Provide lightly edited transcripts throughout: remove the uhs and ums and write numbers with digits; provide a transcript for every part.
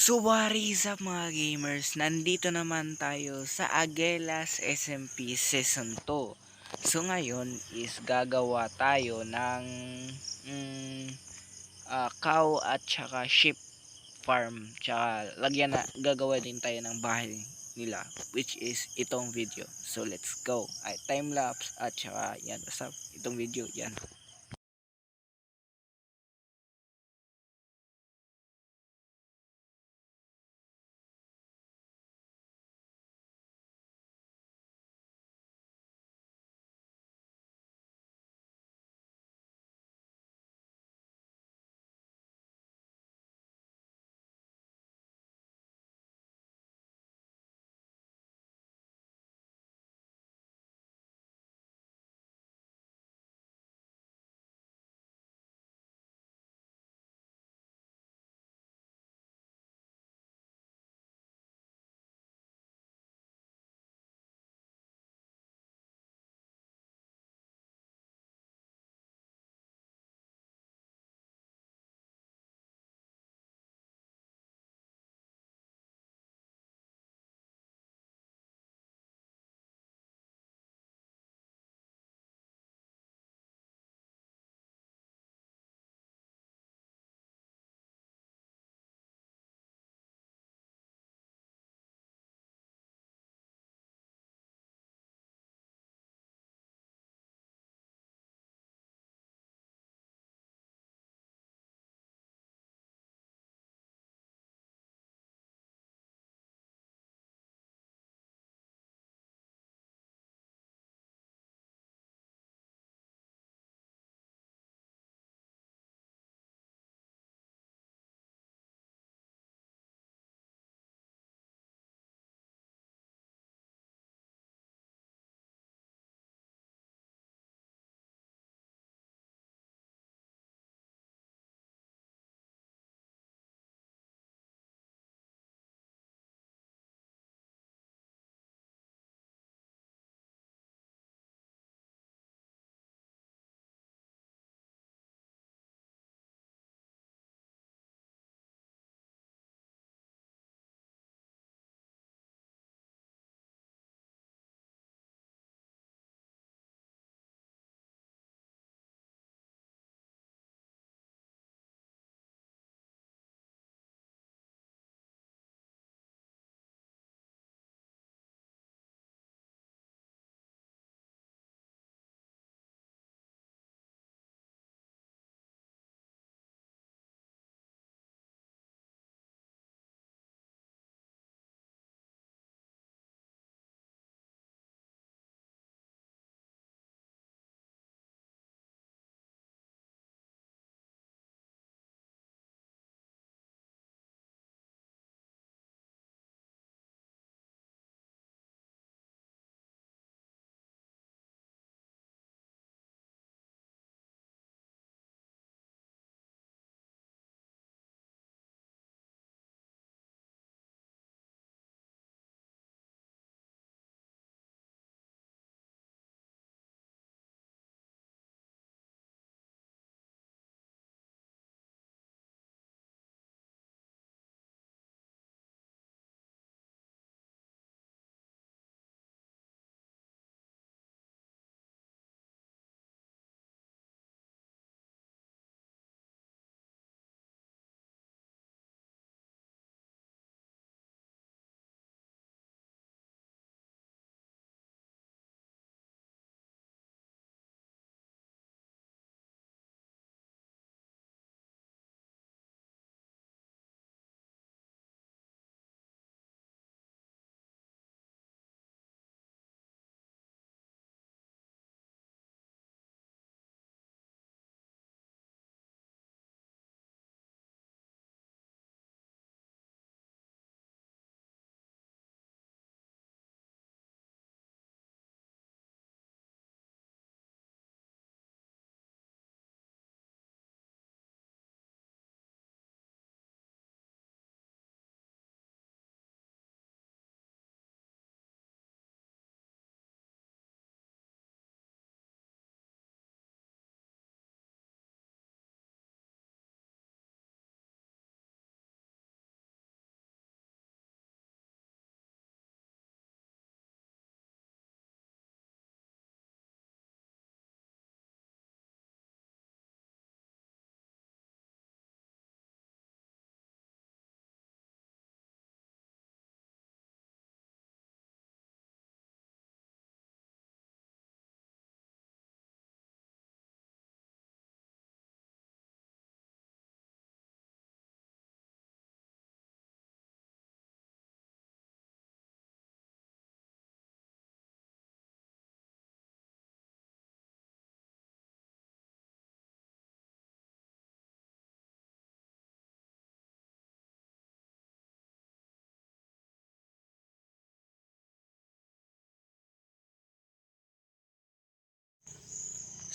So what is up mga gamers? Nandito naman tayo sa Agelas SMP Season 2. So ngayon is gagawa tayo ng cow at saka sheep farm. Tsaka gagawa din tayo ng bahay nila, which is itong video. So let's go. Ay, time lapse at saka yan. Basta itong video yan.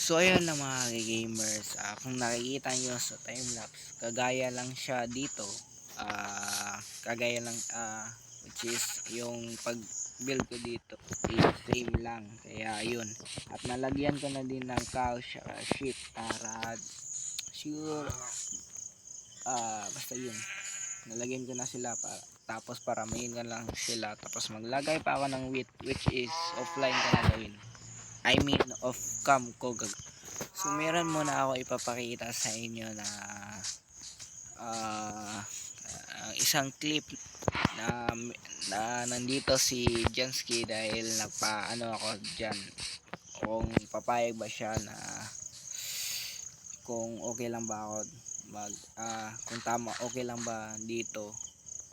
So ayun na mga gamers, kung nakikita nyo sa timelapse, kagaya lang siya dito, kagaya lang, which is yung pag build ko dito is same lang, kaya ayun, at nalagyan ko na din ng cow sheep para sure, basta yun, nalagyan ko na sila tapos para mahinga lang sila, tapos maglagay pa ako ng wheat, which is offline ko na gawin, I mean off cam ko So meron muna ako ipapakita sa inyo na isang clip na nandito si Jansky dahil nagpaano ako diyan kung papayag ba siya na kung okay lang ba ako kung tama okay lang ba dito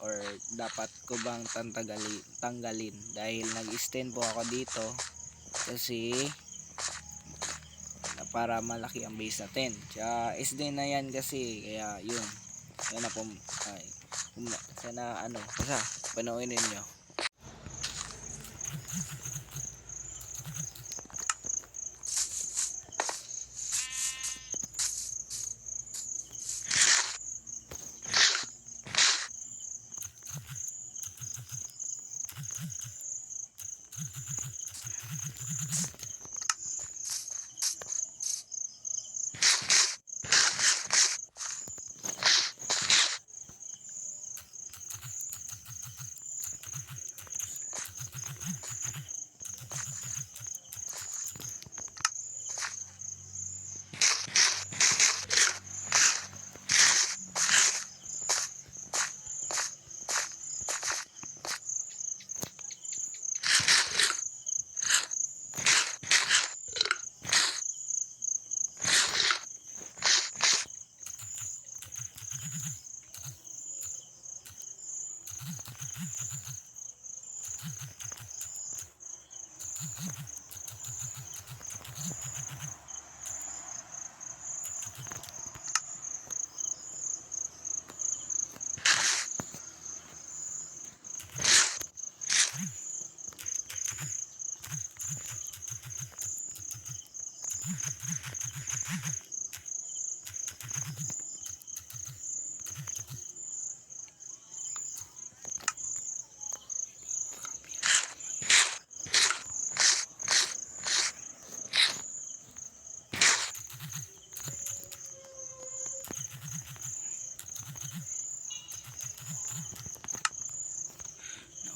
or dapat ko bang tanggalin dahil nag-extend po ako dito kasi para malaki ang base natin. Tsaka SD na yan kasi kaya yun. Yan na po sana basta panoorin ninyo.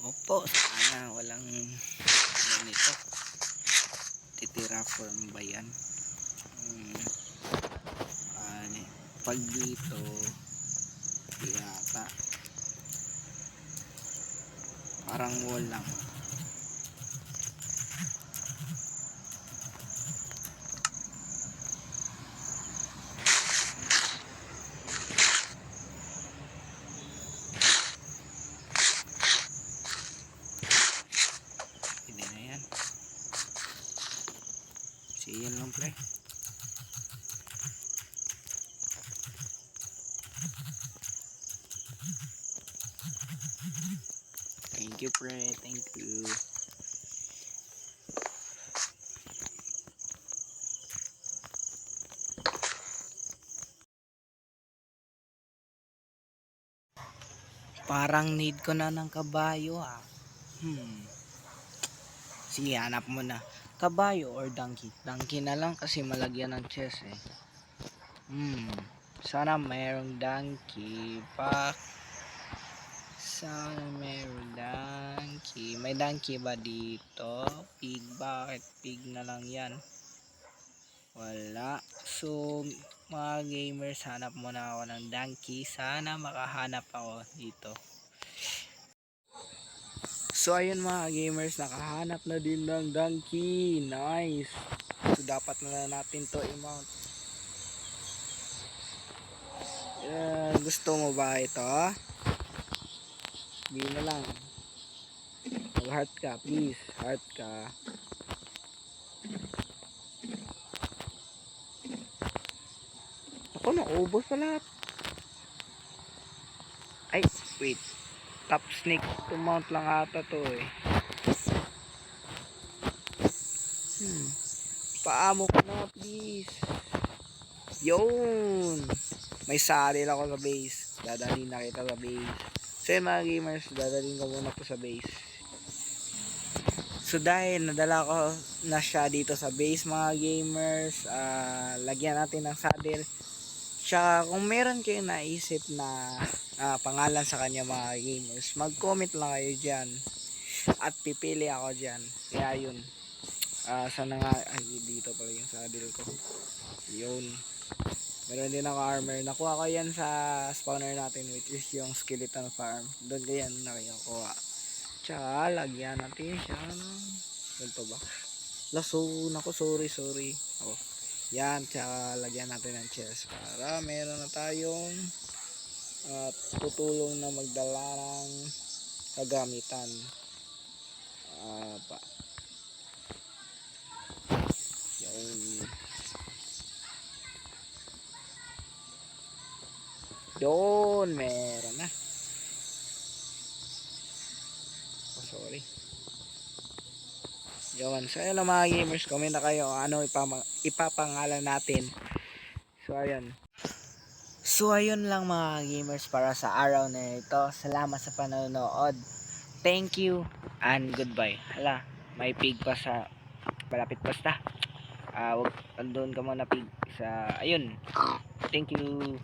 Opo, sana walang ganito. Titira form ba yan? Pag dito, yata. Parang wall lang. Hindi na yan. Siyan lang pre. Thank you pre, thank you. Parang need ko na ng kabayo Sige, hanap mo na. Kabayo or donkey? Donkey na lang kasi malagyan ng chest eh. Sana mayroong donkey. Sana mayroong donkey. May donkey ba dito? Pig, bakit pig na lang yan? Wala. So, mga gamers, hanap muna ako ng donkey. Sana makahanap ako dito. So ayun mga gamers, nakahanap na din ng donkey. Nice. So dapat na natin to i-mount. Gusto mo ba ito? Hindi na lang. Mag heart ka please. Heart ka. Ako naubos na lahat. Ay wait. Top snake to mount lang ata to eh. Paamo ko na, please. Yun. May saril ako sa base. Dadalhin na kita sa base. So yun mga gamers, dadalhin ko muna po sa base. So dahil nadala ko na siya dito sa base mga gamers, lagyan natin ng saddle. Tsaka kung meron kayong naisip na pangalan sa kanya mga gamers, mag-comment lang kayo dyan. At pipili ako dyan. Kaya yun. Sana nga, dito pala yung saddle ko. Yun. Meron din ako armor. Nakuha ko yan sa spawner natin, which is yung skeleton farm. Doon ko yan nakuha. Tsaka lagyan natin siya ng ganito ba? Laso, naku, sorry. Oh. Yan, tsaka lagyan natin ng chest para meron na tayong tutulong na magdala ng kagamitan. Yun. Doon, meron na. Oh, sorry. Yun. So, ayun lang mga gamers. Comment na kayo ano ipapangalan natin. So, ayun. So, ayun lang mga gamers para sa araw na ito. Salamat sa panonood. Thank you and goodbye. Hala, may pig pa sa malapit basta. Wag andun ka muna pig sa ayun. Thank you.